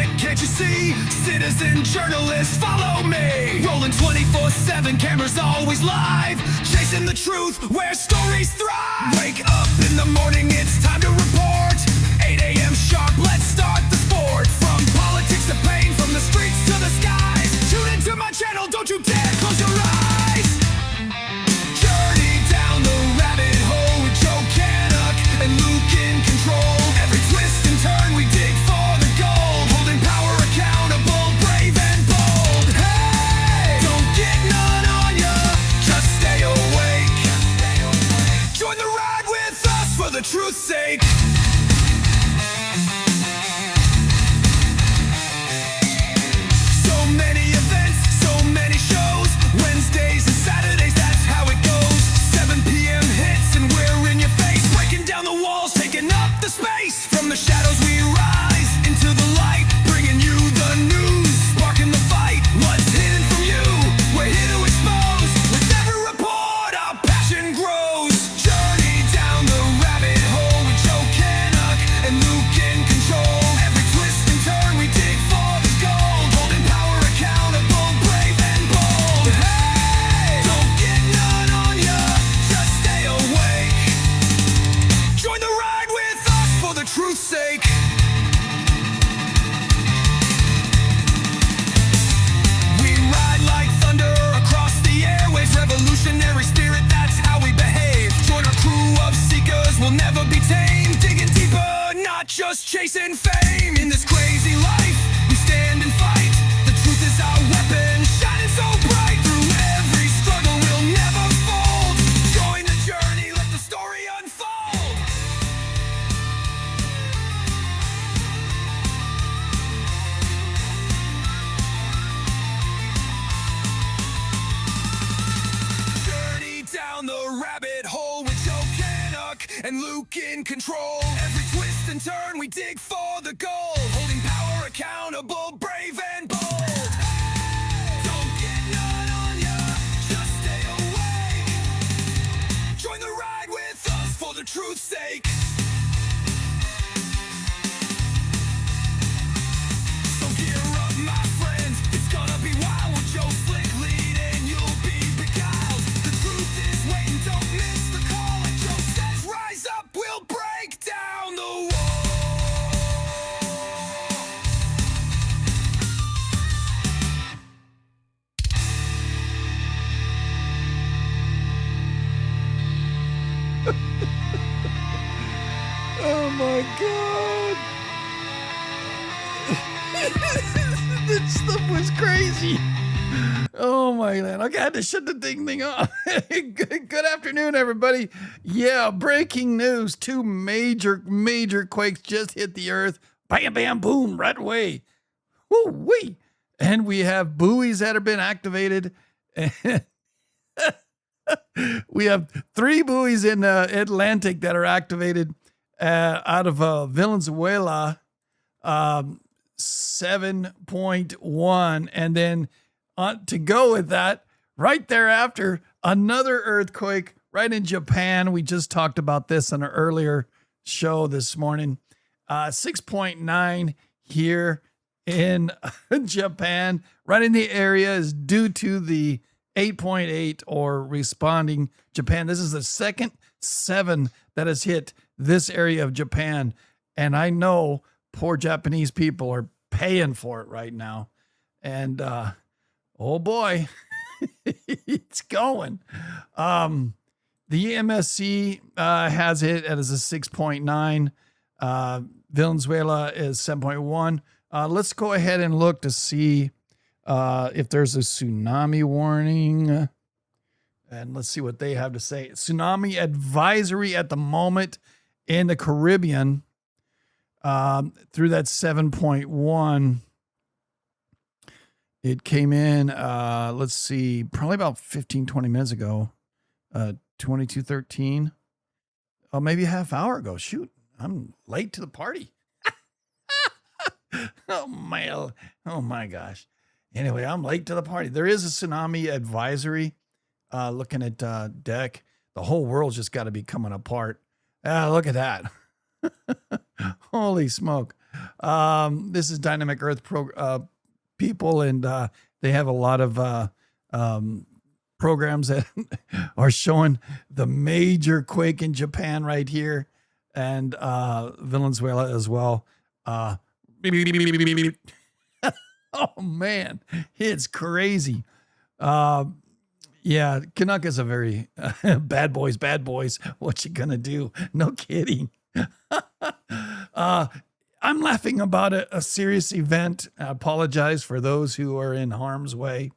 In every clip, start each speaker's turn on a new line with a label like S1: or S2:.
S1: public, can't you see? Citizen journalists, follow me. Rolling 24/7, cameras always live. Chasing the truth where stories thrive. Wake up in the morning, it's time to report. 8 a.m. sharp, let's start the sport. From politics to pain, from the streets to the skies. Tune into my channel, don't you dare close your eyes. Journey down the rabbit hole with Joe Canuck and Luke in control. Every twist and turn we dig for the gold. Holding power accountable, brave and bold. Hey, don't get none on ya, just stay awake. Join the ride with us for the truth's sake. So many events, so many shows. Wednesdays and Saturdays, that's how it goes. 7 p.m. hits and we're in your face. Breaking down the walls, taking up the space. From the shadows we rise into the light. Bringing you the news, sparking the fight. What's hidden from you, we're here to expose. With every report, our passion grows. Journey down the rabbit hole with Joe Canuck and Luke in control. Every twist and turn we dig for the gold. Holding power accountable, brave and bold. Hey, don't get none on ya, just stay awake. Join the ride with us for the truth's sake. We ride like thunder across the airwaves. Revolutionary spirit, that's how we behave. Join our crew of seekers, we'll never be tamed. Digging deeper, not just chasing fame. In this crazy life, we stand and fight. The truth is our weapon, shining so bright. Through every struggle, we'll never fold. Join the journey, let the story unfold. Journey down the rabbit hole with Joe Canuck and Luke in control. Every twist and turn we dig for the gold. Holding power accountable, brave and bold. Don't get none on ya, just stay awake. Join the ride with us for the truth's sake. So gear up, my friends, it's gonna be wild with Joe Slick leading. You'll be beguiled. The truth is waiting, don't miss the call. Like Joe says, rise up, we'll break down the wall.
S2: Oh my god. That stuff was crazy. Oh my man. Okay, I had to shut the thing off. Good afternoon, everybody. Yeah, breaking news. 2 major quakes just hit the earth. Bam, bam, boom, right away. Woo-wee. And we have buoys that have been activated. We have 3 buoys in the Atlantic that are activated out of Venezuela, 7.1. And then to go with that, right thereafter, another earthquake right in Japan. We just talked about this in an earlier show this morning. 6.9 here in Japan, right in the area, is due to the 8.8 or responding Japan. This is the second 7 that has hit this area of Japan. And I know poor Japanese people are paying for it right now. And oh boy, it's going. The MSC has it as a 6.9. Venezuela is 7.1. Let's go ahead and look to see if there's a tsunami warning. And let's see what they have to say. Tsunami advisory at the moment in the Caribbean through that 7.1. It came in, let's see, probably about 15, 20 minutes ago, 22:13. Oh, maybe a half hour ago. Shoot, I'm late to the party. Oh my gosh. Anyway, I'm late to the party. There is a tsunami advisory. Looking at deck, the whole world's just got to be coming apart. Look at that. Holy smoke. This is Dynamic Earth people, and they have a lot of programs that are showing the major quake in Japan right here, and Venezuela as well. Oh man, it's crazy. Yeah, Kanaka's a very bad boys, bad boys. What you gonna do? No kidding. I'm laughing about a serious event. I apologize for those who are in harm's way.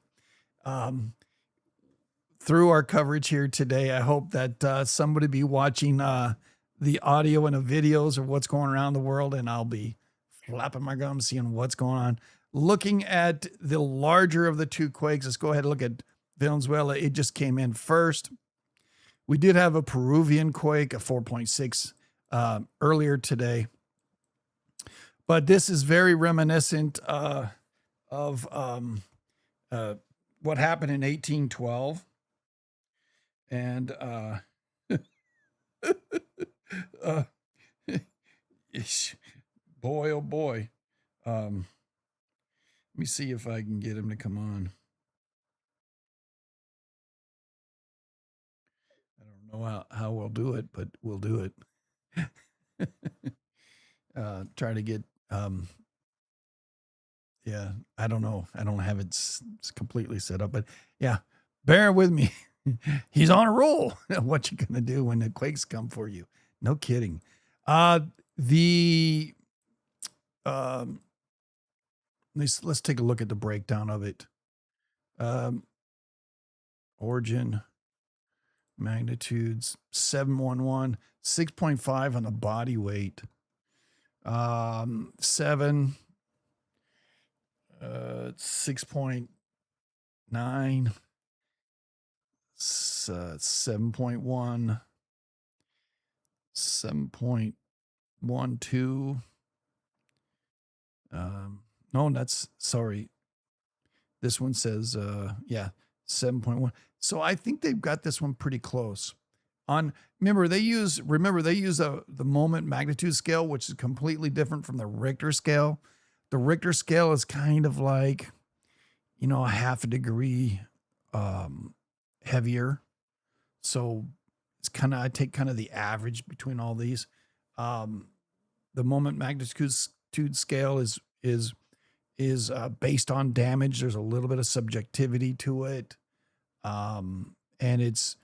S2: Through our coverage here today, I hope that somebody be watching the audio and the videos of what's going around the world, and I'll be flapping my gums, seeing what's going on. Looking at the larger of the two quakes, let's go ahead and look at Venezuela. It just came in first. We did have a Peruvian quake, a 4.6 earlier today. But this is very reminiscent of what happened in 1812. And boy, oh boy. Let me see if I can get him to come on. I don't know how we'll do it, but we'll do it. Try to get, yeah, I don't know. I don't have it completely set up, but yeah, bear with me. He's on a roll. What you gonna do when the quakes come for you? No kidding. Let's take a look at the breakdown of it. Origin, magnitudes, 711, 6.5 on the body weight. 7, 6.9, 7.1, 7.12. No, that's sorry. This one says, 7.1. So I think they've got this one pretty close. Remember they use the moment magnitude scale, which is completely different from the Richter scale. The Richter scale is kind of like, a half a degree heavier. So it's I take kind of the average between all these. The moment magnitude scale is based on damage. There's a little bit of subjectivity to it. And it's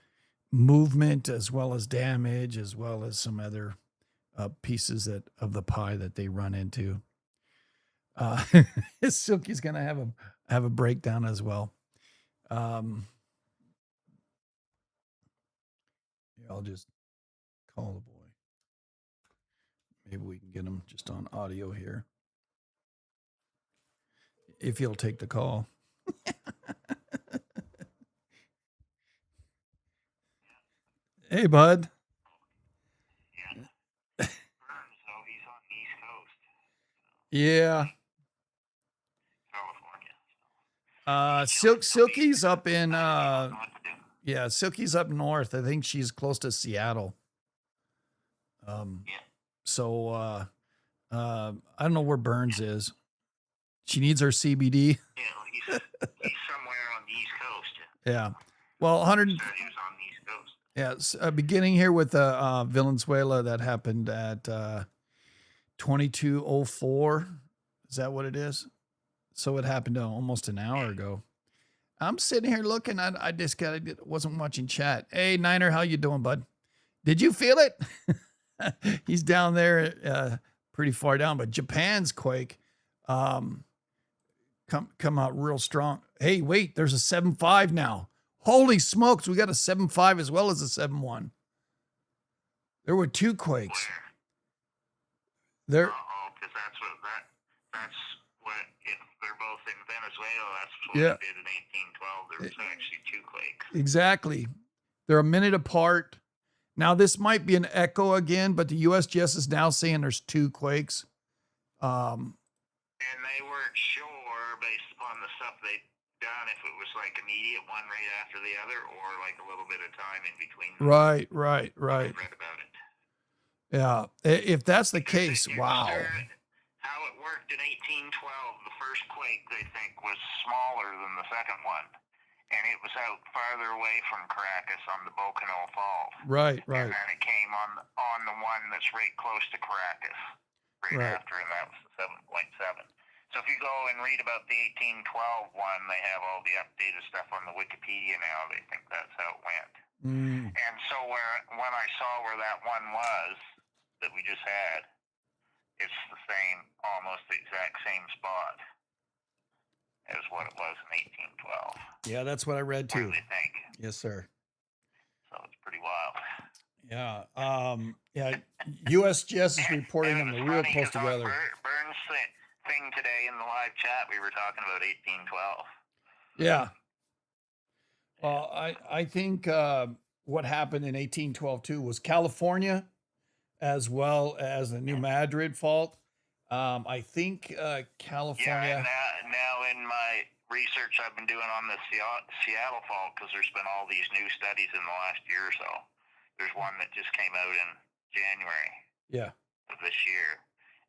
S2: movement as well as damage, as well as some other pieces of the pie that they run into. Silky's gonna have a breakdown as well. I'll just call the boy. Maybe we can get him just on audio here, if he'll take the call. Hey, bud.
S3: So he's on the East Coast,
S2: Yeah.
S3: California.
S2: Silky's up in
S3: What to do.
S2: yeah, Silky's up north. I think she's close to Seattle.
S3: Yeah.
S2: So I don't know where Burns is. She needs her CBD.
S3: Yeah, he's somewhere on the East Coast.
S2: Yeah. Well, 100.
S3: Said he was on the East Coast.
S2: Yes, beginning here with Venezuela, that happened at 22:04. Is that what it is? So it happened almost an hour ago. I'm sitting here looking. I just wasn't watching chat. Hey, Niner, how you doing, bud? Did you feel it? He's down there, pretty far down. But Japan's quake come out real strong. Hey, wait, there's a 7.5 now. Holy smokes, we got a 7.5 as well as a 7.1. There were two quakes.
S3: Where? Because that's what if they're both in Venezuela, that's what they did in 1812. There was actually two quakes.
S2: Exactly. They're a minute apart. Now, this might be an echo again, but the USGS is now saying there's two quakes.
S3: And they weren't sure, based upon the stuff they'd done, if it was like immediate one right after the other, or like a little bit of time in between them.
S2: Right.
S3: I read about it.
S2: Yeah. If that's the case, wow.
S3: How it worked in 1812. The first quake, they think, was smaller than the second one, and it was out farther away from Caracas on the Bocano Fault.
S2: Right.
S3: And then it came on the one that's right close to Caracas, right after, and that was the 7.7. So if you go and read about the 1812 one, they have all the updated stuff on the Wikipedia now. They think that's how it went. And so when I saw where that one was that we just had, it's the same, almost the exact same spot as what it was in 1812.
S2: Yeah, that's what I read
S3: What
S2: too.
S3: do they think?
S2: Yes, sir.
S3: So it's pretty wild.
S2: Yeah. Yeah. USGS is reporting them real close together.
S3: Burns thing today in the live chat, we were talking about 1812.
S2: Yeah. Well, I think what happened in 1812 too was California, as well as the New Madrid fault. I think California.
S3: Yeah, now in my research I've been doing on the Seattle fault, because there's been all these new studies in the last year or so. There's one that just came out in January of this year,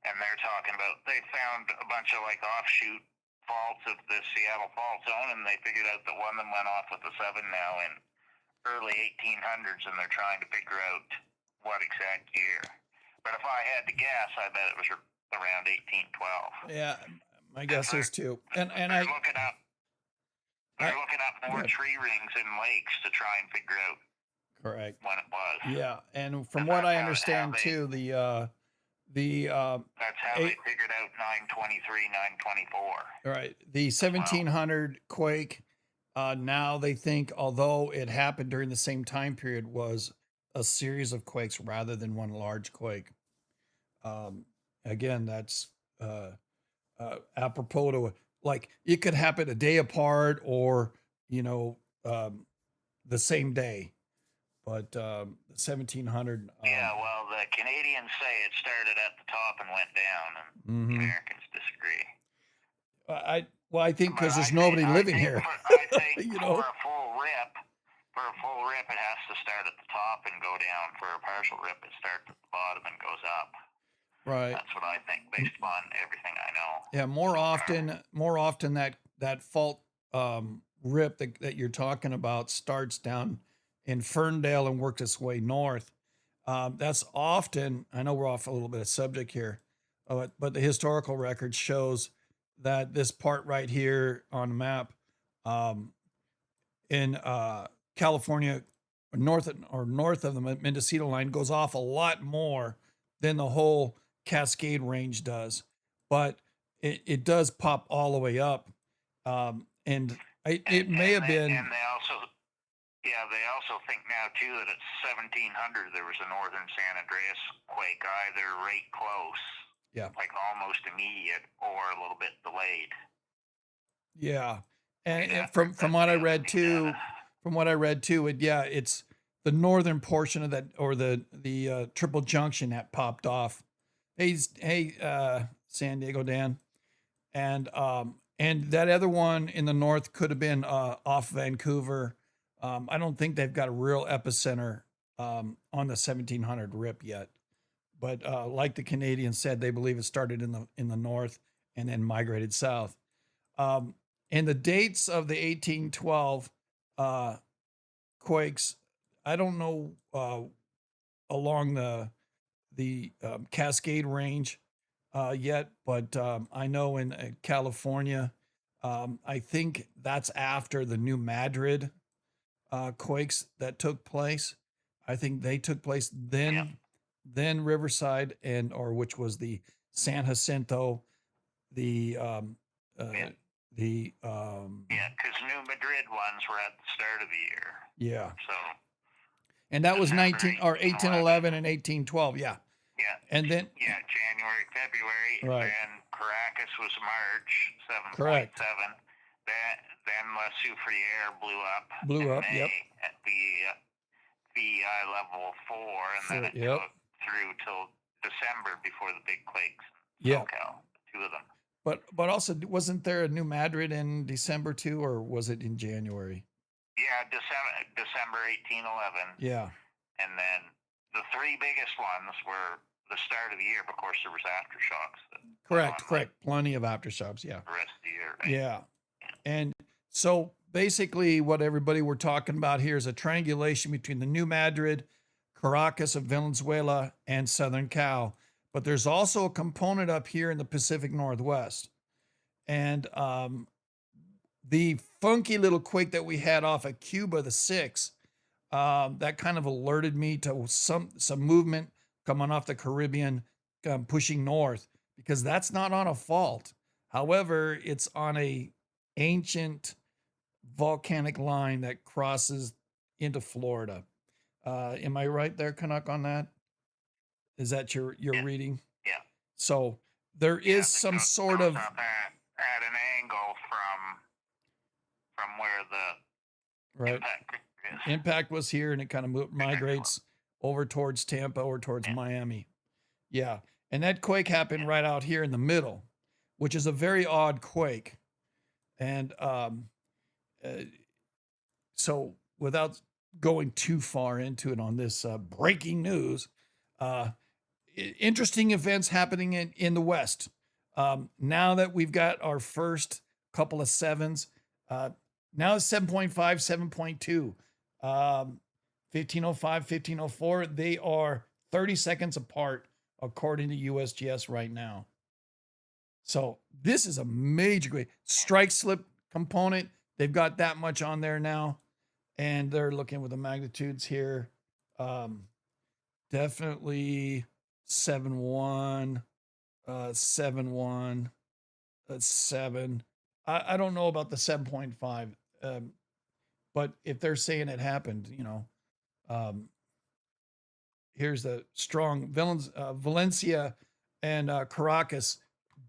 S3: and they're talking about, they found a bunch of like offshoot faults of the Seattle fault zone, and they figured out that one of them went off with a 7 now in early 1800s, and they're trying to figure out what exact year. But if I had to guess, I bet it was around 1812.
S2: Yeah, my guess is too. And
S3: they're looking up. They're looking up more tree rings in lakes to try and figure out
S2: correct
S3: when it was.
S2: Yeah, and from what I understand too, the
S3: that's how they figured out 923, 924.
S2: Right, the 1700 quake. Now they think, although it happened during the same time period, was a series of quakes rather than one large quake. Again, that's apropos to, like, it could happen a day apart or, the same day. But 1700.
S3: Yeah, well, the Canadians say it started at the top and went down, and the Americans disagree.
S2: I think because there's nobody living here.
S3: I think for a full rip, it has to start at the top and go down. For a partial rip, it starts at the bottom and goes up.
S2: Right.
S3: That's what I think, based upon everything I know.
S2: Yeah, more often that fault rip that you're talking about starts down in Ferndale and worked its way north. That's often, I know we're off a little bit of subject here, but the historical record shows that this part right here on the map, in California, north of the Mendocino line, goes off a lot more than the whole Cascade Range does, but it does pop all the way up, and it may have been.
S3: And they also think now too that at 1700 there was a northern San Andreas quake, either right close, like almost immediate, or a little bit delayed.
S2: Yeah, and from what I read too, it's the northern portion of that, or the triple junction that popped off. Hey, San Diego Dan, and that other one in the north could have been off Vancouver. I don't think they've got a real epicenter on the 1700 rip yet, but like the Canadians said, they believe it started in the north and then migrated south. And the dates of the 1812 quakes, I don't know along the Cascade Range yet, but I know in California, I think that's after the New Madrid quakes that took place. I think they took place then Riverside, which was the San Jacinto, the
S3: because New Madrid ones were at the start of the year.
S2: Yeah.
S3: So.
S2: And that was 1811 and 1812. Yeah.
S3: Yeah.
S2: And then.
S3: Yeah, January, February.
S2: Right.
S3: And Caracas was March 7.7.
S2: Correct.
S3: Then La Soufriere blew up.
S2: May
S3: at the VEI level 4, and then it took through till December before the big quakes. SoCal, two of them.
S2: But also, wasn't there a New Madrid in December too, or was it in January?
S3: Yeah, December 1811.
S2: Yeah.
S3: And then the three biggest ones were the start of the year, but of course there was aftershocks.
S2: Correct. Plenty of aftershocks. Yeah.
S3: The rest of the year. Right?
S2: Yeah. And so basically what everybody we're talking about here is a triangulation between the New Madrid, Caracas of Venezuela, and Southern Cal. But there's also a component up here in the Pacific Northwest. And the funky little quake that we had off of Cuba, the 6, that kind of alerted me to some movement coming off the Caribbean, pushing north, because that's not on a fault. However, it's on a ancient volcanic line that crosses into Florida. Am I right there, Canuck, on that? Is that your reading?
S3: Yeah.
S2: So there is some sort of
S3: at an angle from where the
S2: impact was here, and it kind of migrates over towards Tampa, over towards Miami. Yeah. And that quake happened right out here in the middle, which is a very odd quake. And so without going too far into it on this breaking news, interesting events happening in the West. Now that we've got our first couple of 7s, now it's 7.5, 7.2, 1505, 1504. They are 30 seconds apart, according to USGS right now. So this is a major great strike slip component. They've got that much on there now, and they're looking with the magnitudes here. Definitely 7.1, 7.1, 7. I don't know about the 7.5, but if they're saying it happened, here's the strong Valencia and Caracas,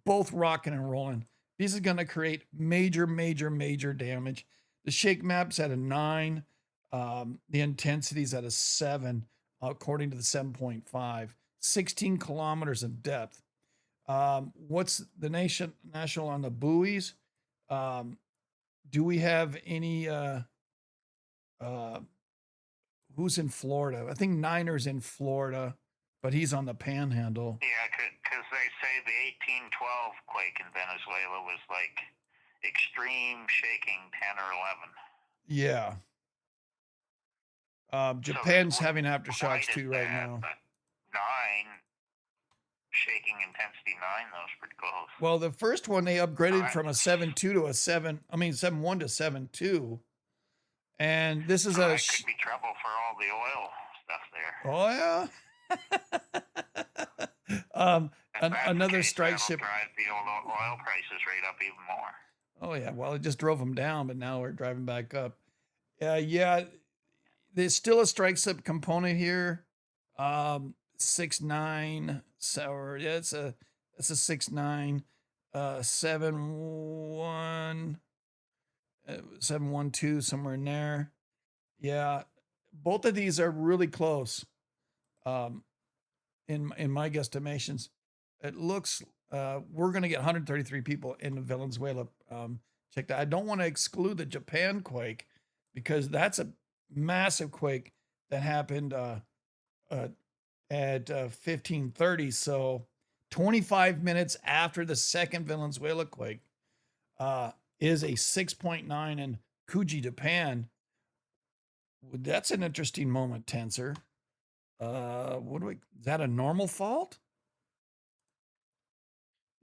S2: both rocking and rolling. This is going to create major, major, major damage. The shake map's at a 9. The intensity's at a 7, according to the 7.5. 16 kilometers of depth. What's the national on the buoys? Do we have any? Who's in Florida? I think Niner's in Florida, but he's on the Panhandle.
S3: Yeah, because they say the 1812 quake in Venezuela was like extreme shaking 10 or 11.
S2: Yeah. Japan's having aftershocks too right now.
S3: 9 shaking intensity 9, that was pretty close.
S2: Well, the first one they upgraded from a 7.2 to a 7.1 to 7.2. And this is
S3: that could be trouble for all the oil stuff
S2: there. Oh yeah. Another strike ship.
S3: Drive the oil prices right up even more.
S2: Oh yeah. Well, it just drove them down, but now we're driving back up. Yeah. There's still a strike slip component here. 6.9. So yeah, it's a 6.9. 7.1. 7.12, somewhere in there. Yeah, both of these are really close. In my guesstimations, it looks we're going to get 133 people in Venezuela. Check that. I don't want to exclude the Japan quake, because that's a massive quake that happened at 1530. So 25 minutes after the second Venezuela quake. Is a 6.9 in Kuji, Japan. That's an interesting moment, Tensor. Is that a normal fault?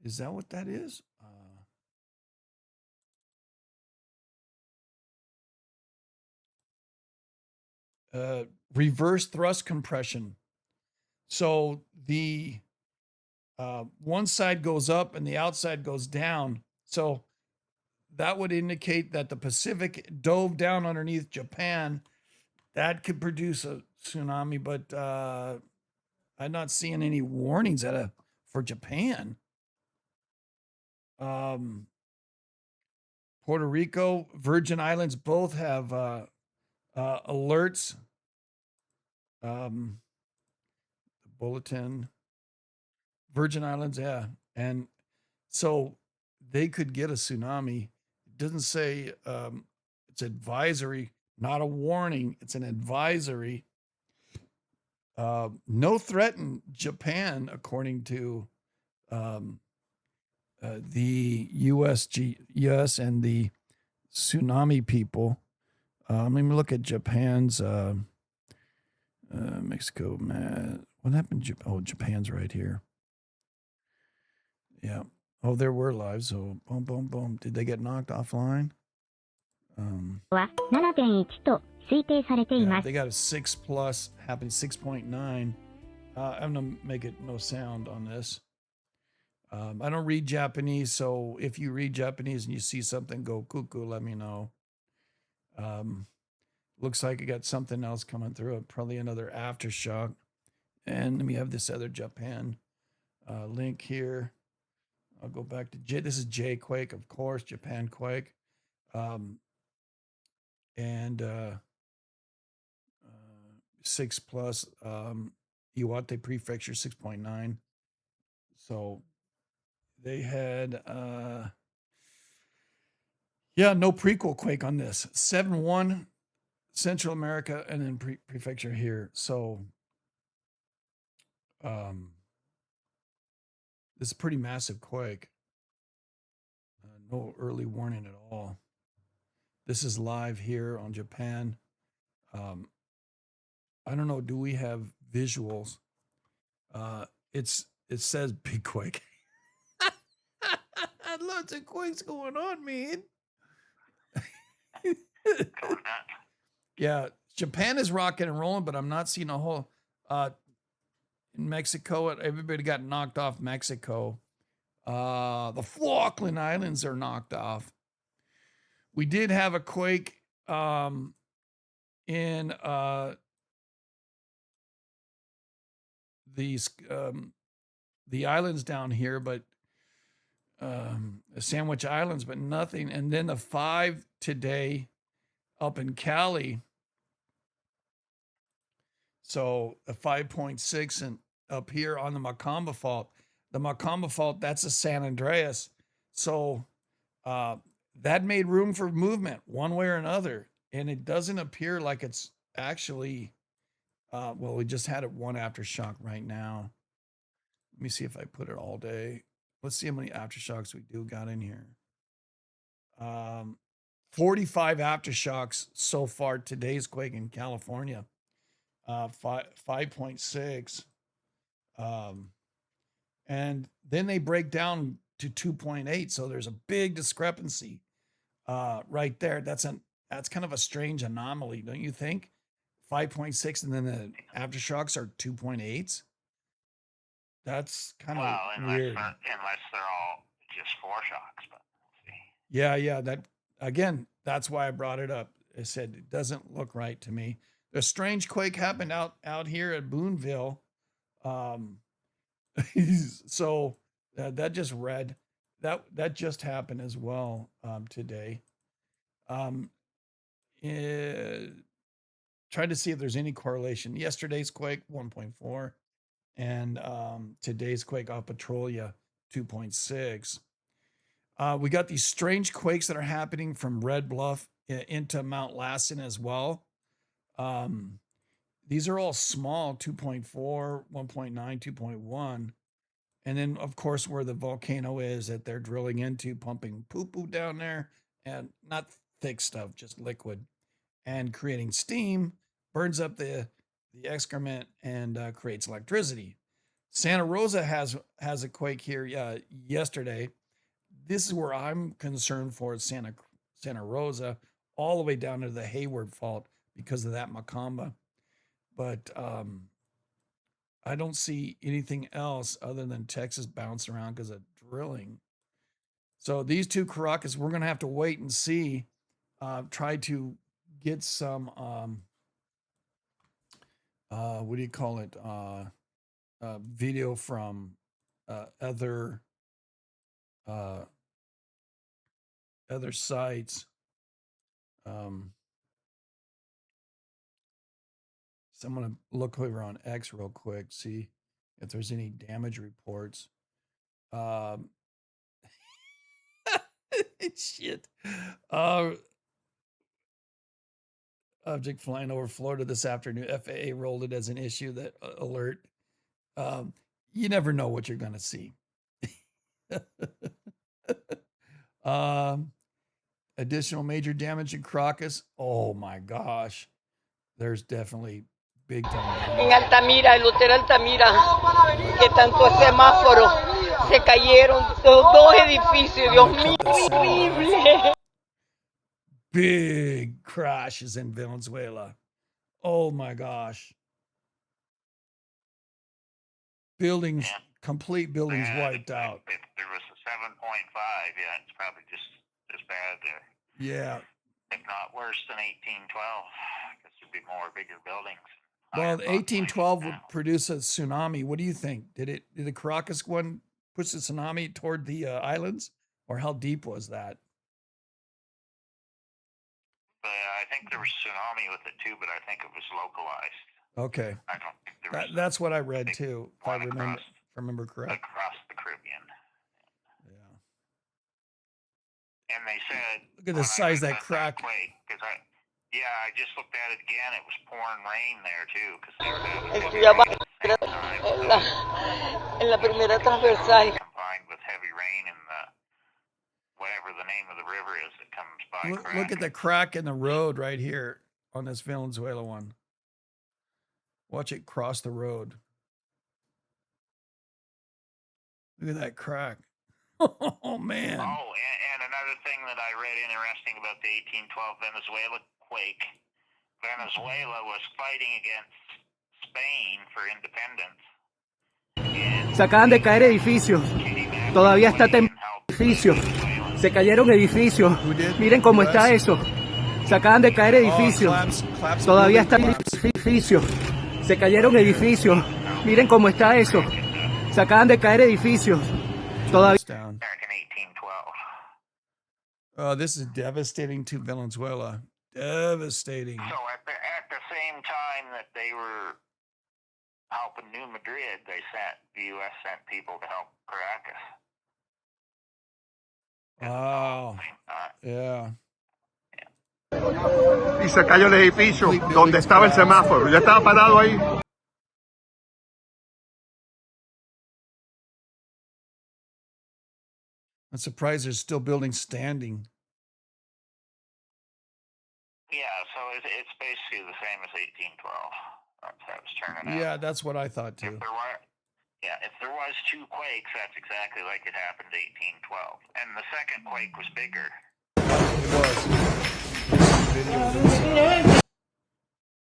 S2: Is that what that is? Reverse thrust compression. So the one side goes up and the outside goes down. So that would indicate that the Pacific dove down underneath Japan. That could produce a tsunami, but I'm not seeing any warnings for Japan. Puerto Rico, Virgin Islands both have alerts. The bulletin. Virgin Islands, yeah. And so they could get a tsunami. It doesn't say it's advisory, not a warning. It's an advisory. No threat in Japan, according to the US and the tsunami people. Let me look at Japan's Mexico. What happened? Oh, Japan's right here. Yeah. Oh, there were live. So boom, boom, boom. Did they get knocked offline?
S4: Yeah,
S2: they got a 6 plus, happened 6.9. I'm gonna make it no sound on this. I don't read Japanese, so if you read Japanese and you see something go cuckoo, let me know. Looks like I got something else coming through. Probably another aftershock. And we have this other Japan link here. I'll go back to J. This is J Quake, of course, Japan Quake. And 6 plus, Iwate Prefecture 6.9. So they had, no prequel quake on this. 7.1 Central America and then prefecture here. So this is a pretty massive quake. No early warning at all. This is live here on Japan. I don't know. Do we have visuals? It says big quake. Lots of quakes going on, man. Yeah, Japan is rocking and rolling, but I'm not seeing a whole. In Mexico, everybody got knocked off Mexico. The Falkland Islands are knocked off. We did have a quake in the islands down here, but Sandwich Islands, but nothing. And then the 5 today up in Cali. So a 5.6 and up here on the Macamba Fault. The Macamba Fault, that's a San Andreas. So that made room for movement one way or another. And it doesn't appear like it's actually, we just had it one aftershock right now. Let me see if I put it all day. Let's see how many aftershocks we do got in here. 45 aftershocks so far today's quake in California. 5.6. And then they break down to 2.8. So there's a big discrepancy right there. That's kind of a strange anomaly, don't you think? 5.6 and then the aftershocks are 2.8s. That's kind of weird.
S3: Unless they're all just foreshocks. But we'll see.
S2: Yeah. That again, that's why I brought it up. I said it doesn't look right to me. A strange quake happened out here at Boonville. So that just read that just happened as well today. Tried to see if there's any correlation. Yesterday's quake 1.4 and today's quake off Petrolia 2.6. We got these strange quakes that are happening from Red Bluff into Mount Lassen as well. These are all small, 2.4, 1.9, 2.1. And then, of course, where the volcano is that they're drilling into, pumping poo-poo down there, and not thick stuff, just liquid, and creating steam, burns up the excrement, and creates electricity. Santa Rosa has a quake here yesterday. This is where I'm concerned for Santa Rosa, all the way down to the Hayward Fault because of that Macamba. But I don't see anything else other than Texas bouncing around because of drilling. So these two Caracas, we're going to have to wait and see. Try to get some, what do you call it? Video from other sites. So I'm going to look over on X real quick, see if there's any damage reports. Shit. Object flying over Florida this afternoon. FAA rolled it as an issue that alert. You never know what you're going to see. Additional major damage in Crocus. Oh my gosh. There's definitely big time
S5: En
S2: damage.
S5: Altamira, el hotel Altamira, que tanto semáforo, se cayeron dos edificios, Dios mío, horrible.
S2: Big crashes in Venezuela. Oh my gosh. Buildings, complete buildings wiped out.
S3: If there was a 7.5, yeah, it's probably just as bad there.
S2: Yeah.
S3: If not worse than 1812, because there'd be more bigger buildings.
S2: Well, 1812 would produce a tsunami. What do you think? Did the Caracas one push the tsunami toward the islands, or how deep was that?
S3: I think there was tsunami with it too, but I think it was localized.
S2: Okay.
S3: I don't think there was.
S2: That's what I read too, if I remember correct.
S3: Across the Caribbean.
S2: Yeah.
S3: And they said,
S2: look at the size of that crack.
S3: Because I just looked at it again. It was pouring rain there too, because they were having
S5: Estoy
S3: heavy
S5: abajo
S3: rain at the same time.
S5: en la primera transversal.
S3: Combined with heavy rain in the whatever the name of the river is that comes by.
S2: Look at the crack in the road right here on this Venezuela one. Watch it cross the road. Look at that crack. Oh, man.
S3: Oh, and another thing that I read interesting about the 1812 Venezuela quake, Venezuela was fighting against Spain for independence.
S6: Se acaban de caer edificios. Todavía está temblando edificios. Se cayeron edificios. Miren cómo está eso. Se acaban de caer edificios. Todavía están edificios. Se cayeron edificios. Miren cómo está eso. Se acaban de caer edificios. Todavía.
S2: Oh, this is devastating to Venezuela. Devastating.
S3: So at the same time that they were helping New Madrid, the U.S. sent people to help Caracas.
S2: Oh, yeah.
S7: Y se cayó el edificio donde estaba el semáforo. Ya estaba parado ahí.
S2: I'm surprised there's still buildings standing.
S3: Yeah, so it's basically the same as 1812. That's how it's turning out.
S2: Yeah, that's what I thought too.
S3: If there was two quakes, that's exactly like it happened 1812. And the second quake was bigger.
S2: It was.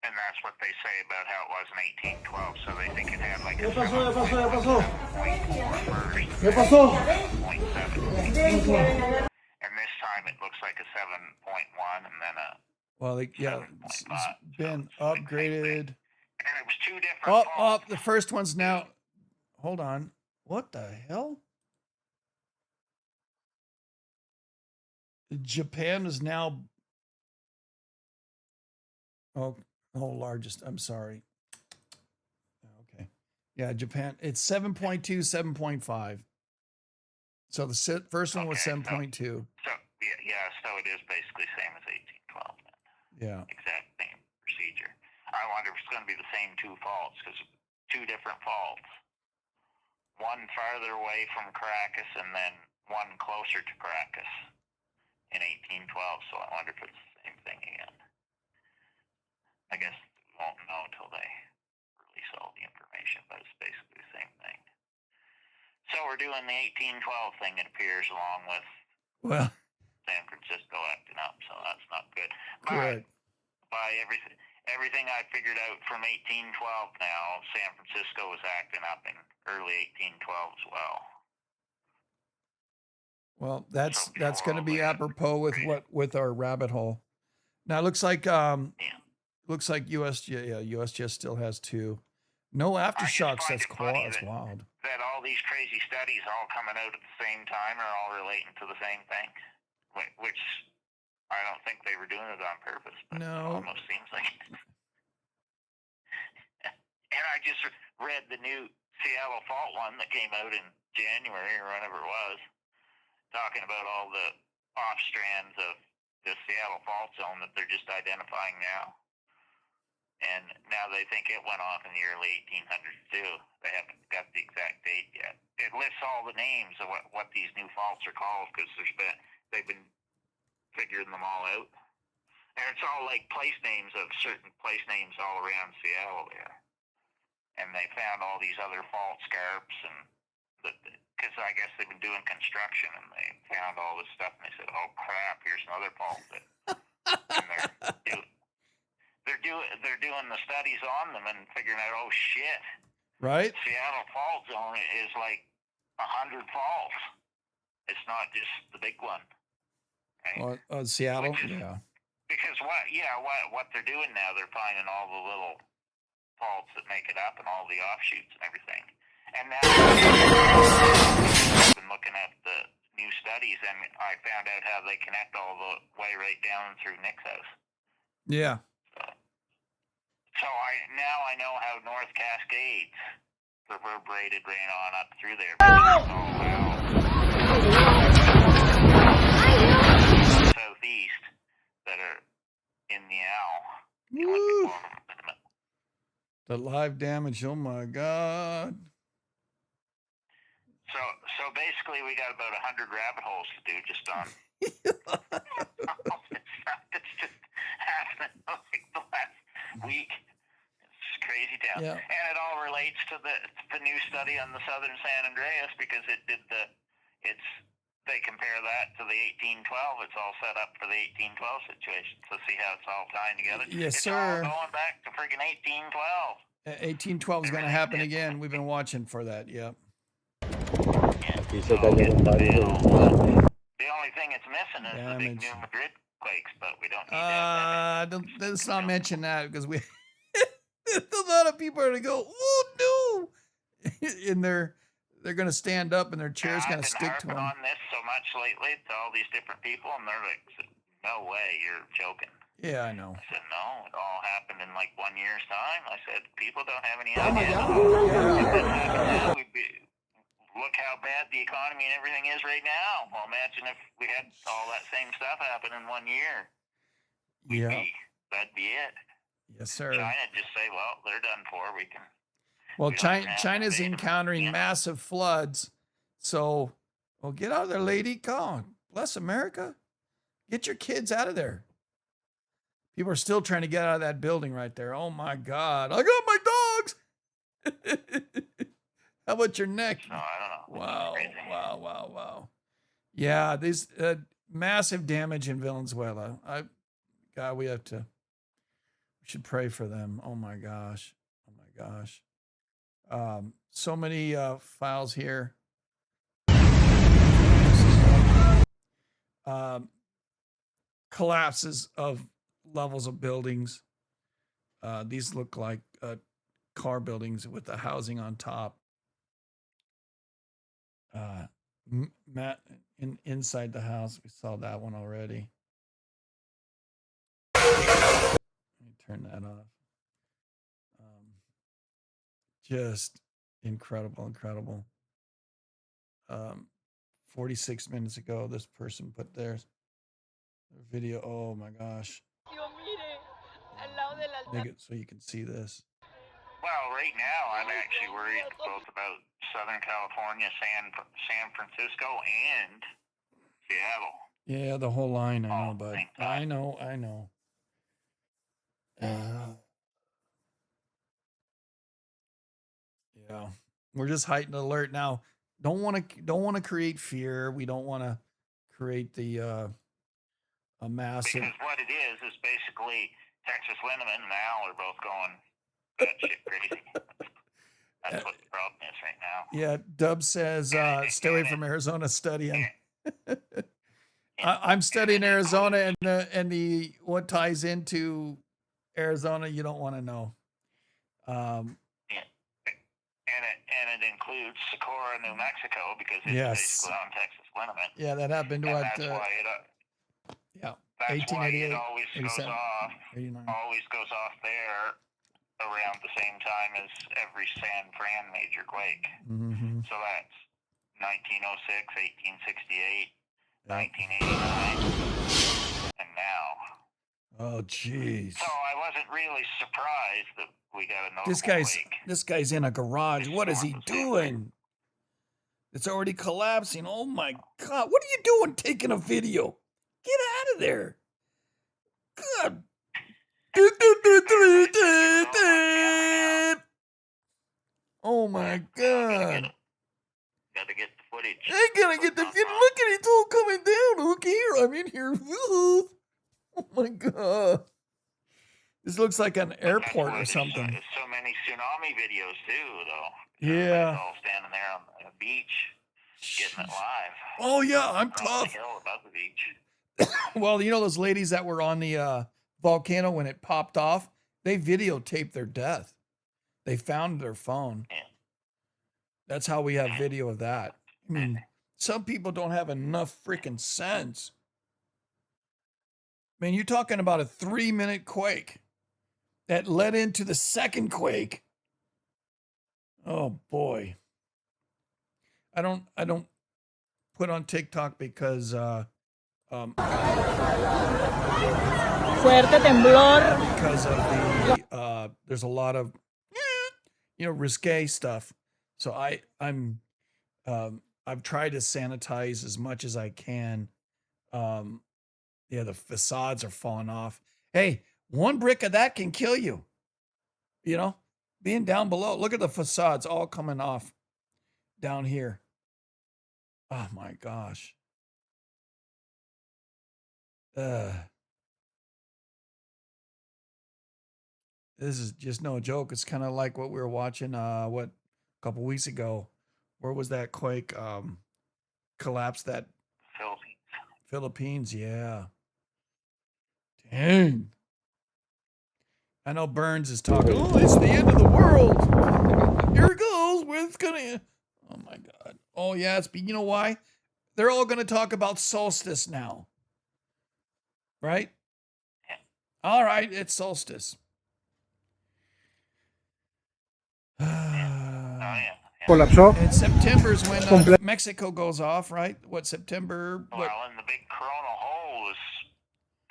S3: And that's what they say about how it was in 1812. So they think it had like a 7.7 and this time it looks like a 7.1 and then a.
S2: Well, it's been upgraded.
S3: And it was two different.
S2: Oh, the first one's now. Hold on. What the hell? Japan is now. Oh, largest. I'm sorry. Okay. Yeah, Japan. It's 7.2, 7.5. So the first one was 7.2.
S3: So it is basically the same as 1812.
S2: Yeah.
S3: Exact same procedure. I wonder if it's going to be the same two faults, because two different faults. One farther away from Caracas and then one closer to Caracas in 1812. So I wonder if it's the same thing again. I guess we won't know until they release all the information, but it's basically the same thing. So we're doing the 1812 thing, it appears, along with San Francisco acting up, so that's not good.
S2: Correct.
S3: By everything I figured out from 1812 now, San Francisco was acting up in early 1812 as well.
S2: Well, that's going to be apropos with our rabbit hole. Now it looks like USGS still has two. No aftershocks. That's wild.
S3: That all these crazy studies all coming out at the same time are all relating to the same thing, which I don't think they were doing it on purpose, but
S2: no.
S3: It almost seems like it. And I just read the new Seattle fault one that came out in January or whenever it was, talking about all the off strands of the Seattle fault zone that they're just identifying now. And now they think it went off in the early 1800s too. They haven't got the exact date yet. It lists all the names of what these new faults are called because they've been figuring them all out. And it's all like place names of certain place names all around Seattle there. And they found all these other fault scarps, and because I guess they've been doing construction, and they found all this stuff, and they said, "Oh crap, here's another fault." And they're doing the studies on them and figuring out, oh shit,
S2: Right?
S3: Seattle fault zone is like 100 faults. It's not just the big one. Right?
S2: Seattle,
S3: Which is,
S2: yeah.
S3: Because what they're doing now, they're finding all the little faults that make it up and all the offshoots and everything. And now I've been looking at the new studies, and I found out how they connect all the way right down through Nick's house.
S2: Yeah.
S3: So I know how North Cascades reverberated ran on up through there. Southeast that are in the owl.
S2: Woo. The live damage, oh my God.
S3: So basically we got about 100 rabbit holes to do just on it's just happening like the last week. It's crazy town.
S2: Yeah.
S3: And it all relates to the new study on the southern San Andreas because they compare that to the 1812. It's all set up for the 1812 situation. So see how it's all tying together?
S2: Yes,
S3: it's
S2: sir.
S3: all going back to friggin' 1812.
S2: 1812 is going to happen again. We've been watching for that. Yep.
S3: The only thing it's missing is the big New Madrid quakes, but we don't need that.
S2: Let's not mention that because a lot of people are going to go, oh no, and they're going to stand up and their chair's going to stick to them.
S3: I've been on this so much lately to all these different people, and they're like, no way, you're joking.
S2: Yeah, I know.
S3: I said, no, it all happened in like 1 year's time. I said, people don't have any idea. Look how bad the economy and everything is right now. Well, imagine if we had all that same stuff happen in 1 year. That'd be it.
S2: Yes, sir.
S3: China just say, well, they're done for. We can.
S2: Well, China's encountering massive floods. So, well, get out of there, lady. Come on. Bless America. Get your kids out of there. People are still trying to get out of that building right there. Oh, my God. I got my dogs. How about your neck?
S3: No, I don't know.
S2: Wow. Yeah, this massive damage in Venezuela. We should pray for them. Oh my gosh. So many files here. Collapses of levels of buildings. These look like car buildings with the housing on top. Inside the house, we saw that one already. Let me turn that off. Just incredible. 46 minutes ago, this person put their video. Oh my gosh. Make it so you can see this.
S3: Well, right now, I'm actually worried both about Southern California, San Francisco, and Seattle.
S2: Yeah, the whole line, I know, bud. I know. Yeah, we're just heightened alert now. Don't want to create fear. We don't want to create the a massive.
S3: Because what it is basically Texas Linneman and Al are both going batshit crazy. That's what the problem is right now.
S2: Yeah, Dub says stay away from Arizona studying. I'm studying Arizona, and the what ties into Arizona you don't want to know.
S3: And it includes Socorro, New Mexico, because it's basically on Texas Linneman.
S2: Yeah, that happened.
S3: That's why it.
S2: Yeah.
S3: That's why it always
S2: 87,
S3: goes off.
S2: 89.
S3: Always goes off there around the same time as every San Fran major quake.
S2: Mm-hmm.
S3: So that's 1906, 1868, 1989, and now.
S2: Oh, jeez.
S3: So I wasn't really surprised that we got a notable quake.
S2: This guy's in a garage. What is he doing? It's already collapsing. Oh my God. What are you doing taking a video? Get out of there. God. Oh my God.
S3: Gotta get the footage.
S2: I gotta get the video. Look at it, it's all coming down. Look here. I'm in here. Oh my God. This looks like an airport or something.
S3: There's so many tsunami videos too, though.
S2: Yeah.
S3: All standing there on the beach, getting it live.
S2: Oh yeah, I'm tough.
S3: The hill above the beach.
S2: Well, you know those ladies that were on the volcano when it popped off? They videotaped their death. They found their phone.
S3: Yeah.
S2: That's how we have video of that. I mean, some people don't have enough freaking sense. I mean, you're talking about a 3-minute quake that led into the second quake. Oh boy. I don't put on TikTok because
S5: Fuerte temblor.
S2: because of the there's a lot of risque stuff. So I've tried to sanitize as much as I can. The facades are falling off. Hey, one brick of that can kill you. You know, being down below. Look at the facades all coming off down here. Oh my gosh. This is just no joke. It's kind of like what we were watching a couple weeks ago. Where was that quake collapse? That Philippines, yeah. Dang. I know Burns is talking, oh, it's the end of the world. Here it goes. Where it's gonna. Oh my God. Oh yeah, you know why? They're all gonna talk about solstice now. Right? All right, it's solstice.
S6: Colapsó.
S2: And September's when Mexico goes off, right? What, September?
S3: Well, and the big coronal hole is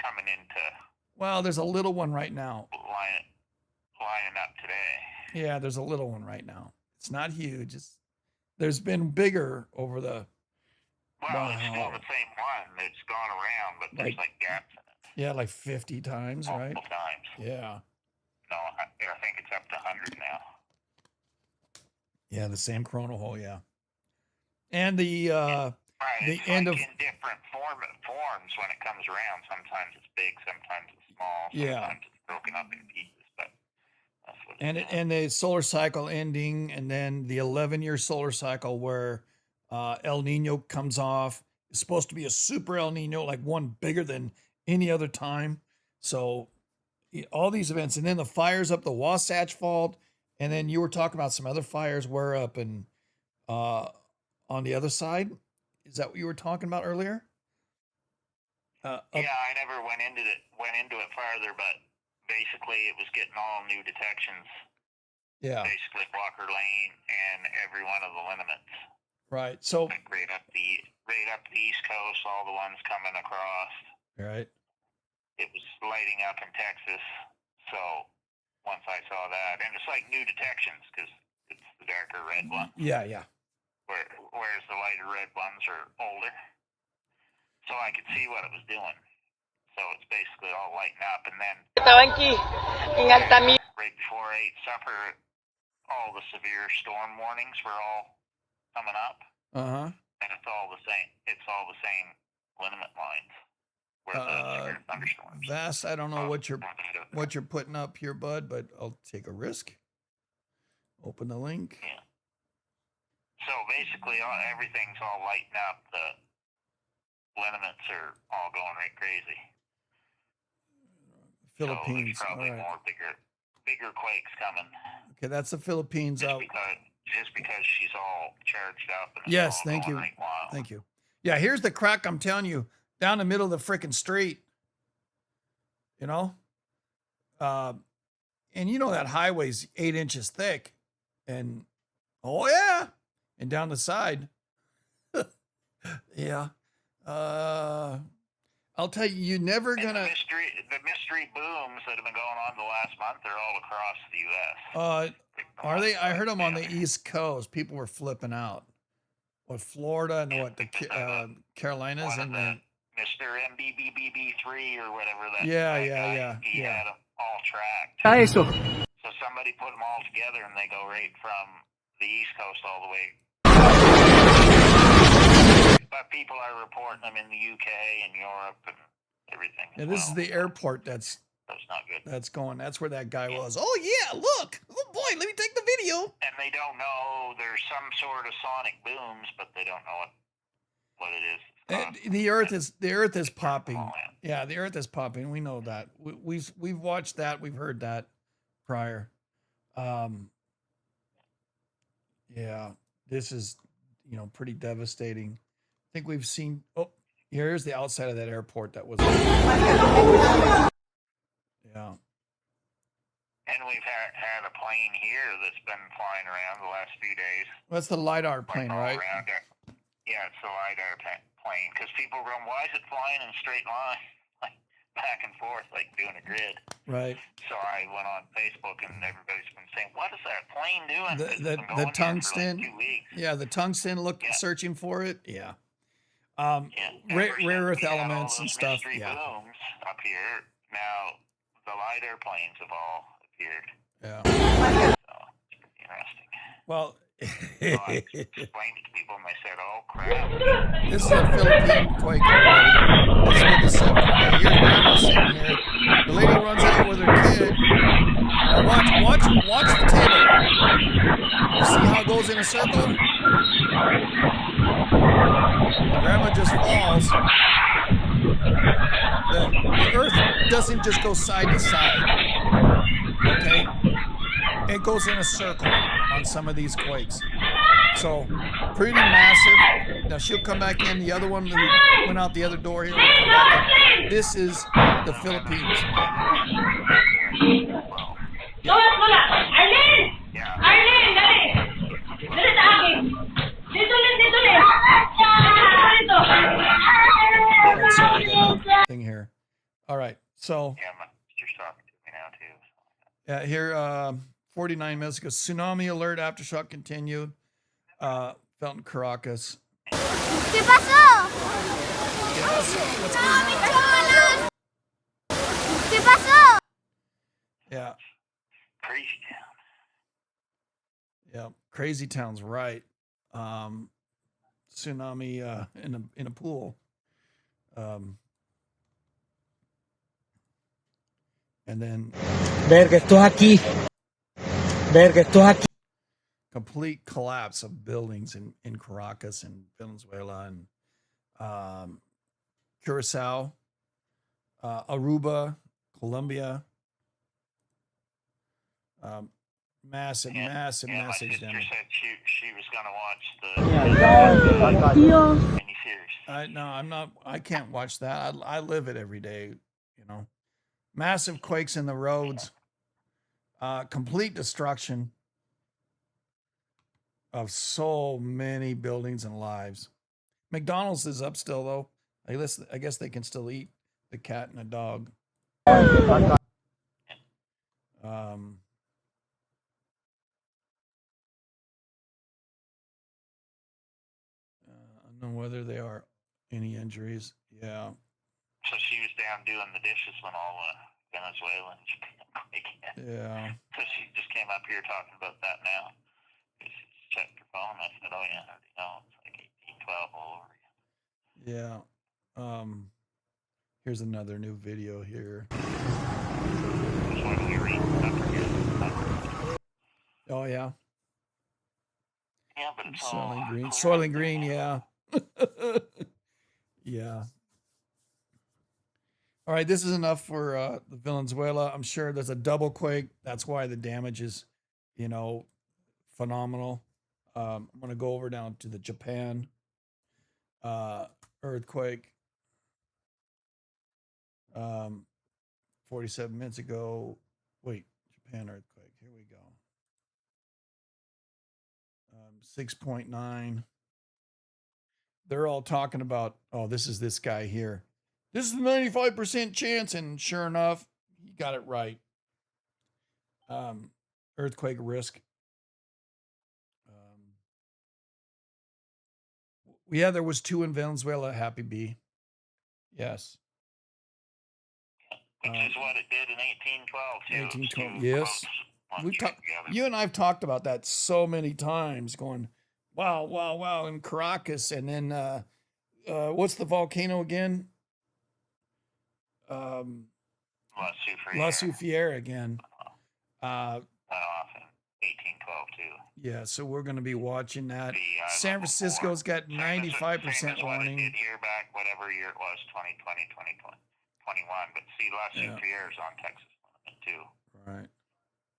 S3: coming into.
S2: Well, there's a little one right now.
S3: Lining up today.
S2: Yeah, there's a little one right now. It's not huge. There's been bigger over the.
S3: Well, it's still the same one. It's gone around, but there's like gaps in it.
S2: Yeah, like 50 times, right?
S3: Multiple times.
S2: Yeah.
S3: No, I think it's up to 100 now.
S2: Yeah, the same coronal hole, yeah. And the
S3: right,
S2: the
S3: it's
S2: end
S3: like
S2: of
S3: in different forms when it comes around. Sometimes it's big, sometimes it's small,
S2: Yeah.
S3: sometimes it's broken up in pieces, but that's what it's
S2: and
S3: doing.
S2: and the solar cycle ending, and then the 11-year solar cycle where El Nino comes off. It's supposed to be a super El Nino, like one bigger than any other time. So all these events, and then the fires up the Wasatch Fault, and then you were talking about some other fires were up and on the other side. Is that what you were talking about earlier?
S3: Yeah, I never went into it farther, but basically it was getting all new detections.
S2: Yeah.
S3: Basically Walker Lane and every one of the lineaments.
S2: Right. So
S3: like right up the East Coast, all the ones coming across.
S2: Right.
S3: It was lighting up in Texas. So once I saw that, and it's like new detections because it's the darker red one.
S2: Yeah, yeah.
S3: Whereas the lighter red ones are older. So I could see what it was doing. So it's basically all lighting up, and then
S5: Estaban aquí en Altamira.
S3: right before I ate supper, all the severe storm warnings were all coming up. And it's all the same. It's all the same lineament lines. Where the severe thunderstorms.
S2: Vast, I don't know what you're putting up here, bud, but I'll take a risk. Open the link.
S3: Yeah. So basically, everything's all lighting up. The lineaments are all going right crazy.
S2: Philippines.
S3: So there's probably more bigger quakes coming.
S2: Okay, that's the Philippines.
S3: Just because she's all charged up. And
S2: yes,
S3: all
S2: thank you.
S3: right wild.
S2: Thank you. Yeah, here's the crack I'm telling you. Down the middle of the freaking street. You know? And you know that highway's 8 inches thick. And, oh yeah. And down the side. Yeah. I'll I'll tell you, you're never
S3: And
S2: gonna.
S3: the mystery booms that have been going on the last month, they're all across the U.S.
S2: Are they? I heard them on the East Coast. People were flipping out. What, Florida and what, the Carolinas and then
S3: Mr. MBBBB3 or whatever that
S2: he
S3: had them all tracked.
S6: Eso.
S3: So somebody put them all together and they go right from the East Coast all the way. But people are reporting them in the UK and Europe and everything.
S2: Yeah, this is the airport that's
S3: not good.
S2: That's going. That's where that guy was. Oh yeah, look. Oh boy, let me take the video.
S3: And they don't know there's some sort of sonic booms, but they don't know what it is.
S2: The Earth is popping. Yeah, the Earth is popping. We know that. We've watched that. We've heard that prior. Yeah, this is pretty devastating. I think we've seen. Oh, here's the outside of that airport that was. Yeah.
S3: And we've had a plane here that's been flying around the last few days.
S2: That's the LiDAR plane, right?
S3: Yeah, it's the LiDAR plane. Because people are going, why is it flying in a straight line? Like back and forth, like doing a grid.
S2: Right.
S3: So I went on Facebook and everybody's been saying, what is that plane doing?
S2: The tungsten. For like 2 weeks. Yeah, the tungsten, searching for it. Yeah. Rare earth elements and stuff. Yeah.
S3: Booms up here. Now, the LiDAR planes have all appeared.
S2: Yeah.
S3: So, it's pretty interesting.
S2: Well,
S3: I explained it to people and they said, oh, crap.
S2: This is a Philippine quake, everybody. This is what the 7.8. Here's grandma sitting here. The lady runs out with her kid. Now watch the table. You see how it goes in a circle? Grandma just falls. The Earth doesn't just go side to side. Okay? It goes in a circle on some of these quakes. So, pretty massive. Now, she'll come back in. The other one who went out the other door here will come back in. This is the Philippines. Yeah. Sorry, I got the thing here. All right, so.
S3: Yeah, my sister's talking to me now, too.
S2: Yeah, here, 49 minutes ago, tsunami alert, aftershock continued. Felt in Caracas.
S4: ¿Qué pasó?
S2: What's going on?
S4: ¿Qué pasó?
S2: Yeah.
S3: Crazy town.
S2: Yeah, crazy town's right. Tsunami in a pool. And then
S6: Verga, esto es aquí. Verga, esto es aquí.
S2: Complete collapse of buildings in Caracas and Venezuela and Curacao, Aruba, Colombia. Massive
S3: My sister
S2: damage.
S3: said she was going to watch the miniseries.
S2: No, I'm not. I can't watch that. I live it every day. Massive quakes in the roads. Complete destruction of so many buildings and lives. McDonald's is up still though. I guess they can still eat the cat and the dog. I don't know whether there are any injuries. Yeah.
S3: So she was down doing the dishes when all the Venezuelans came.
S2: Yeah.
S3: So she just came up here talking about that now. She checked her phone. I said, oh, yeah, I already know. It's like 1812 all over again.
S2: Here's another new video here.
S3: This one here,
S2: Oh, yeah.
S3: yeah, but it's
S2: Soiling
S3: all
S2: green.
S3: clear.
S2: Soiling green, yeah. Yeah. All right, this is enough for the Venezuela. I'm sure there's a double quake. That's why the damage is, phenomenal. I'm going to go over down to the Japan earthquake. 47 minutes ago. Wait, Japan earthquake. Here we go. 6.9. They're all talking about, this is this guy here. this is a 95% chance, and sure enough, he got it right. Earthquake risk. Yeah, there was 2 in Venezuela. Happy B. Yes.
S3: Which is what it did in 1812 too.
S2: 1812. Yes. We talked. You and I've talked about that so many times. Going, wow, wow, wow, in Caracas, and then what's the volcano again? La Soufriere again.
S3: Went off in 1812 too.
S2: Yeah, so we're going to be watching that. San Francisco's got 95% warning.
S3: It did here back whatever year it was, 2020, 2021. But see, La Soufriere is on Texas too.
S2: Right.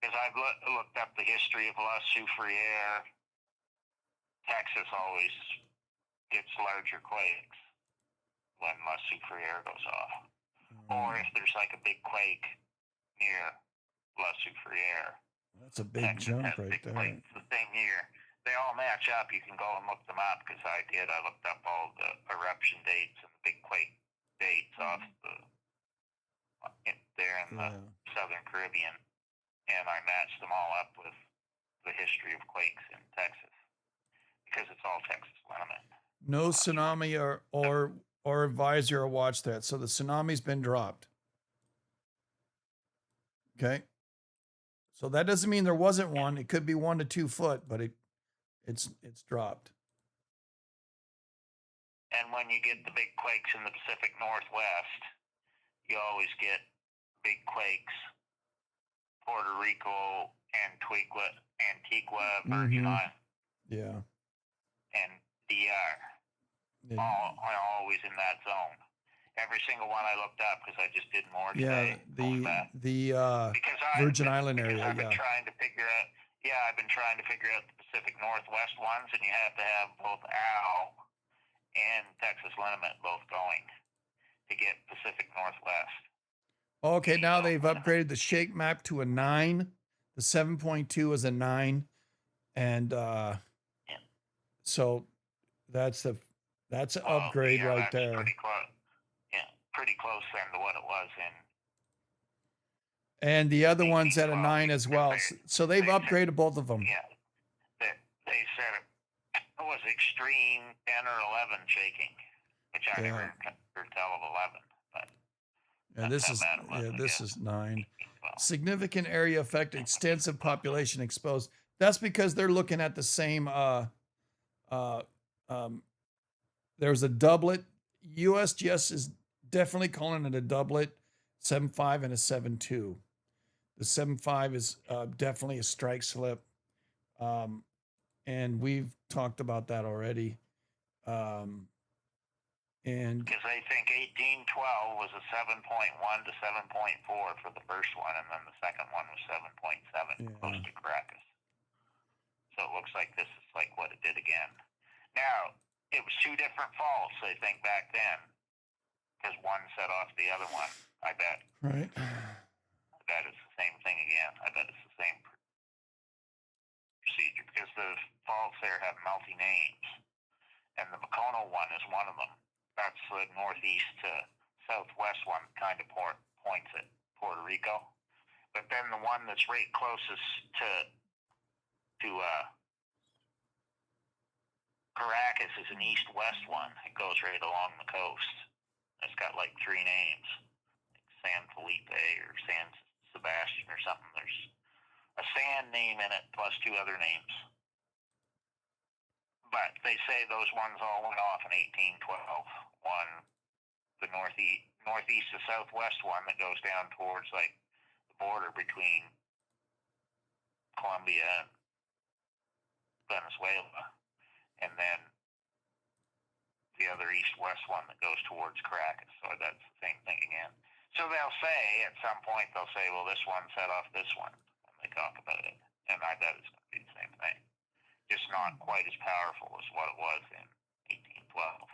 S3: Because I've looked up the history of La Soufriere. Texas always gets larger quakes when La Soufriere goes off. Or if there's like a big quake near La Soufriere.
S2: That's a big jump right there.
S3: Quakes the same year. They all match up. You can go and look them up because I did. I looked up all the eruption dates and the big quake dates off there in the Southern Caribbean. And I matched them all up with the history of quakes in Texas because it's all Texas liniment.
S2: No tsunami or advisory or watch that. So the tsunami's been dropped. Okay. So that doesn't mean there wasn't one. It could be 1 to 2 foot, but it's dropped.
S3: And when you get the big quakes in the Pacific Northwest, you always get big quakes. Puerto Rico, Antigua, Virgin Islands.
S2: Yeah.
S3: And DR. Always in that zone. Every single one I looked up because I just did more today.
S2: Yeah, the Virgin Island area.
S3: I've been trying to figure out. Yeah, I've been trying to figure out the Pacific Northwest ones, and you have to have both AL and Texas liniment both going to get Pacific Northwest.
S2: Okay, now they've upgraded the shake map to a 9. The 7.2 is a 9, and so that's an upgrade right there.
S3: Pretty close. Yeah, pretty close then to what it was in.
S2: And the other one's at a 9 as well. So they've upgraded both of them.
S3: Yeah, they said it was extreme 10 or 11 shaking, which I never heard tell of 11. But
S2: yeah, this is 9. Significant area affected, extensive population exposed. That's because they're looking at the same. There's a doublet. USGS is definitely calling it a doublet, 7.5 and a 7.2. The 7.5 is definitely a strike slip, and we've talked about that already. And
S3: because I think 1812 was a 7.1 to 7.4 for the first one, and then the second one was 7.7 close to Caracas. So it looks like this is like what it did again. Now, it was 2 different faults, I think, back then, because one set off the other one, I bet.
S2: Right.
S3: I bet it's the same thing again. I bet it's the same procedure, because the faults there have multi-names, and the Macono one is one of them. That's the northeast to southwest one, kind of points at Puerto Rico. But then the one that's right closest to Caracas is an east-west one. It goes right along the coast. It's got like 3 names, like San Felipe or San Sebastian or something. There's a San name in it plus 2 other names. But they say those ones all went off in 1812. One, the northeast to southwest one that goes down towards like the border between Colombia and Venezuela, and then the other east-west one that goes towards Caracas. So that's the same thing again. So they'll say at some point well, this one set off this one when they talk about it, and I bet it's going to be the same thing. Just not quite as powerful as what it was in 1812.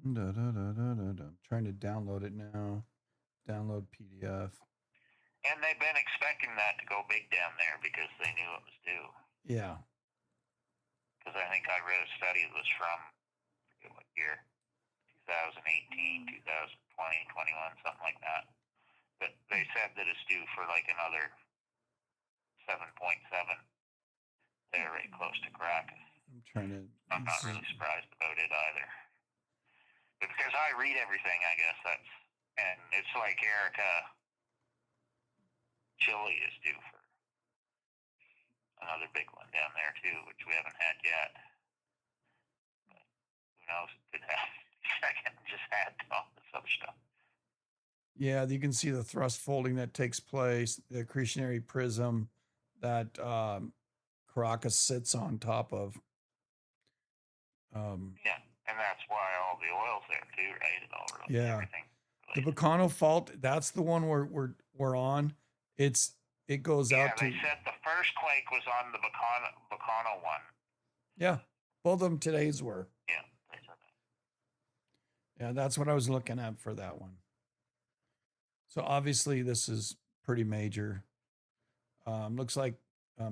S2: I'm trying to download it now. Download PDF.
S3: And they've been expecting that to go big down there because they knew it was due.
S2: Yeah.
S3: because I think I read a study that was from, I forget what year, 2018, 2020, 21, something like that. But they said that it's due for like another 7.7. They're right close to Caracas. I'm not really surprised about it either. But because I read everything, I guess and it's like Erica, Chile is due for another big one down there too, which we haven't had yet. But who knows? It could happen. Second, just add to all this other stuff.
S2: Yeah, you can see the thrust folding that takes place, the accretionary prism that Caracas sits on top of.
S3: Yeah, and that's why all the oil's there too, right? It all really,
S2: Yeah.
S3: everything.
S2: The Bacano fault, that's the one we're on. It goes out to.
S3: Yeah, they said the first quake was on the Bacano one.
S2: Yeah, both of them today's were.
S3: Yeah, they said that.
S2: Yeah, that's what I was looking at for that one. So obviously this is pretty major. Looks like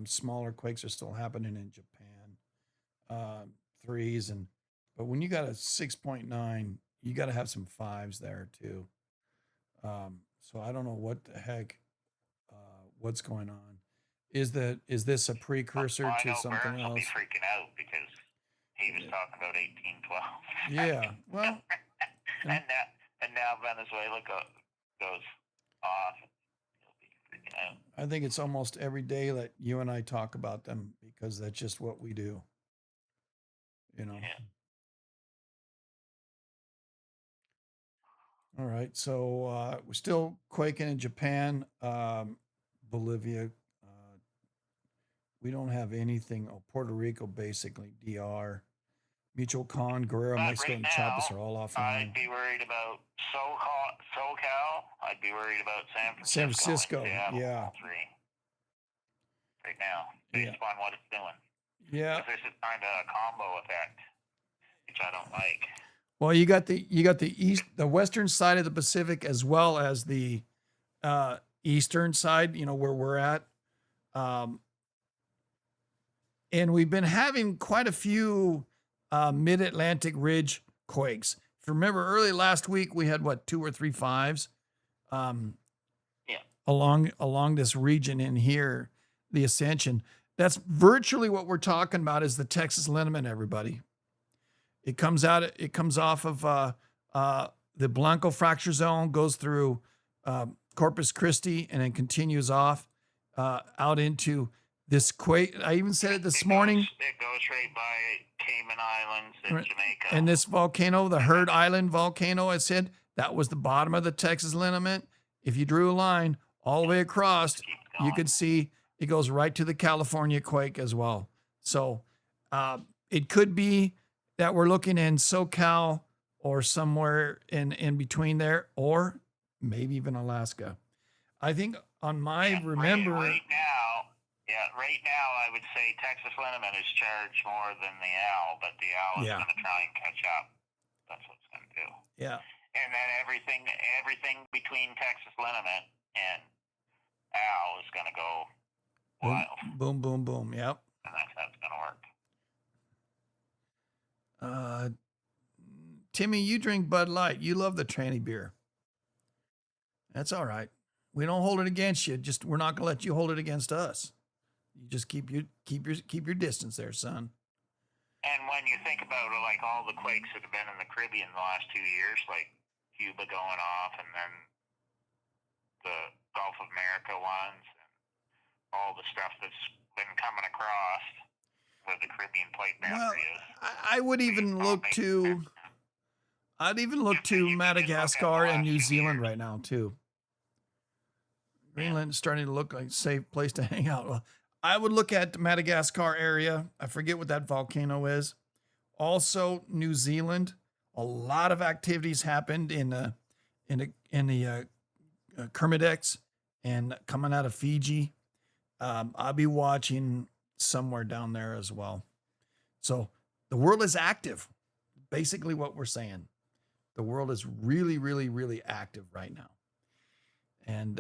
S2: smaller quakes are still happening in Japan. Threes but when you got a 6.9, you got to have some fives there too. So I don't know what the heck, what's going on. Is this a precursor to something
S3: Burns
S2: else?
S3: will be freaking out because he was talking about 1812.
S2: Yeah, well,
S3: and now Venezuela goes off. He'll be freaking out.
S2: I think it's almost every day that you and I talk about them because that's just what we do. You know.
S3: Yeah.
S2: All right, so we're still quaking in Japan, Bolivia. We don't have anything. Oh, Puerto Rico, basically, DR, Mutual Con, Guerrero,
S3: But
S2: Mexico, and Chiapas are all offline.
S3: I'd be worried about SoCal. I'd be worried about
S2: San Francisco,
S3: and Seattle,
S2: yeah.
S3: all three. Right now, based upon what it's doing.
S2: Yeah.
S3: Because this is kind of a combo effect, which I don't like.
S2: Well, you got the western side of the Pacific as well as the eastern side, you know, where we're at. And we've been having quite a few mid-Atlantic ridge quakes. If you remember early last week, we had 2 or 3 5s along this region in here, the Ascension. That's virtually what we're talking about is the Texas liniment, everybody. It comes off of the Blanco fracture zone, goes through Corpus Christi, and then continues off out into this quake. I even said it this morning.
S3: It goes right by Cayman Islands and Jamaica.
S2: And this volcano, the Heard Island volcano, I said, that was the bottom of the Texas liniment. If you drew a line all the way across, you could see it goes right to the California quake as well. So it could be that we're looking in SoCal or somewhere in between there, or maybe even Alaska. I think on my
S3: Right now, I would say Texas liniment is charged more than the owl, but the owl is going to try and catch up. That's what it's going to do.
S2: Yeah.
S3: And then everything between Texas liniment and owl is going to go wild.
S2: Boom, boom, boom. Yep.
S3: And that's how it's going to work.
S2: Timmy, you drink Bud Light. You love the tranny beer. That's all right. We don't hold it against you. Just we're not going to let you hold it against us. You just keep your distance there, son.
S3: And when you think about it, like all the quakes that have been in the Caribbean the last 2 years, like Cuba going off, and then the Gulf of America ones, and all the stuff that's been coming across where the Caribbean plate boundary is.
S2: I would even look to. I'd even look to Madagascar and New Zealand right now too. Greenland is starting to look like a safe place to hang out. Well, I would look at the Madagascar area. I forget what that volcano is. Also, New Zealand. A lot of activities happened in the Kermadec and coming out of Fiji. I'll be watching somewhere down there as well. So the world is active. Basically, what we're saying. The world is really, really, really active right now. And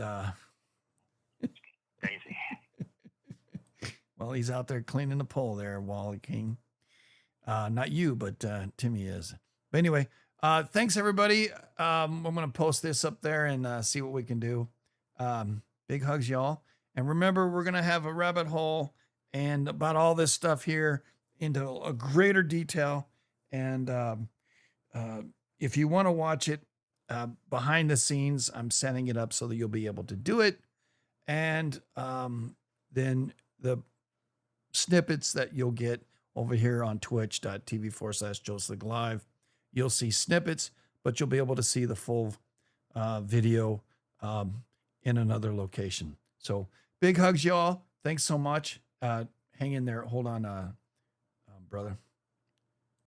S3: crazy.
S2: Well, he's out there cleaning the pole there, Wally King. Not you, but Timmy is. But anyway, thanks everybody. I'm going to post this up there and see what we can do. Big hugs, y'all. And remember, we're going to have a rabbit hole and about all this stuff here into a greater detail. And if you want to watch it behind the scenes, I'm setting it up so that you'll be able to do it. And then the snippets that you'll get over here on twitch.tv/JoeSlickLive, you'll see snippets, but you'll be able to see the full video in another location. So big hugs, y'all. Thanks so much. Hang in there. Hold on, brother.